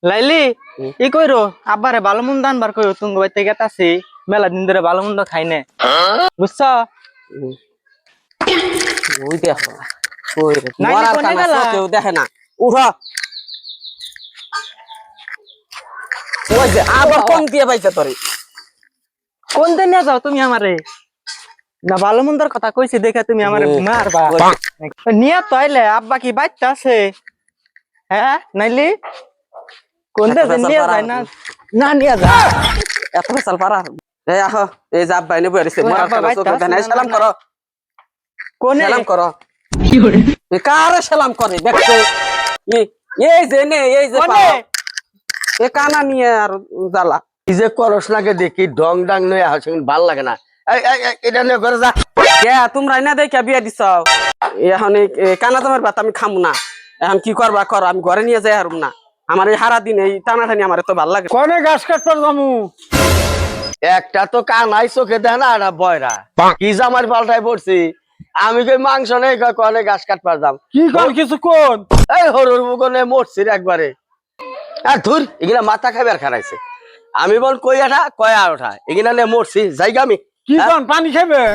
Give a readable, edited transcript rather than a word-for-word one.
লাইলি ই কইরো আব্বারে ভালো মন্দ আনবার কইরো তুঙ্গ বাইতে গেতাছি মেলা দিন ধরে ভালো মন্দ খাই না বুঝছ ওই দেখো ওই নাইলে মরার কোনে কানা গেলা? কেউ দেখে না উঠো ওই যে আবার কোন দিয়ে পাইছে তোরে কোন দিন নিয়ে যাও তুমি আমারে না ভালো মন্দর কথা কইছি দেখে তুমি আমারে মারবা নিয়ে তো আইলে আব্বা কি বাইতে আছে হ্যাঁ নাইলি কোন দিন নিয়ে যায় না না নিয়ে যা এত সাল পারা এই আহ এই জাব বাইনে বইরিছে ওই মরার আব্বা কানা বাইতে চোখ আছে দেয় না না, সালাম না, করো কোনে সালাম করো এ কারে সালাম করে দেখছো এই যে নে এই যে কোনে পাও এ কানা নিয়ে আর জ্বালা এই যে করস নাকে দেখি ডং ডাং নয় আসে ভাল লাগে না এটা নিয়ে ঘরে যা কে তোমরা না দেখে বিয়া দিছ এখন এই কানা তোমার ভাত আমি খামু না এখন কি করবা কর আমি ঘরে নিয়ে যাই হারুম না আমার এই সারা দিন এই টানাটানি আমার তো ভাল লাগে কনে গাছ কাটবার যামু একটা তো কানাই চোখে দেয় না একটা বয়রা কি জামার পাল্টাই পড়ছি আমি কই মাংস নেই কনে ঘাস কাটবার যাম কি কর কিছু কোন এই হরুর মুখনে মরছি রে একবারে আর ধুর এগুলা মাথা খাবার খারাইছে আমি বল কই আঠা কয় আর ওঠা এগুলা নিয়ে মরছি জায়গা আমি কি কোন পানি খাবেন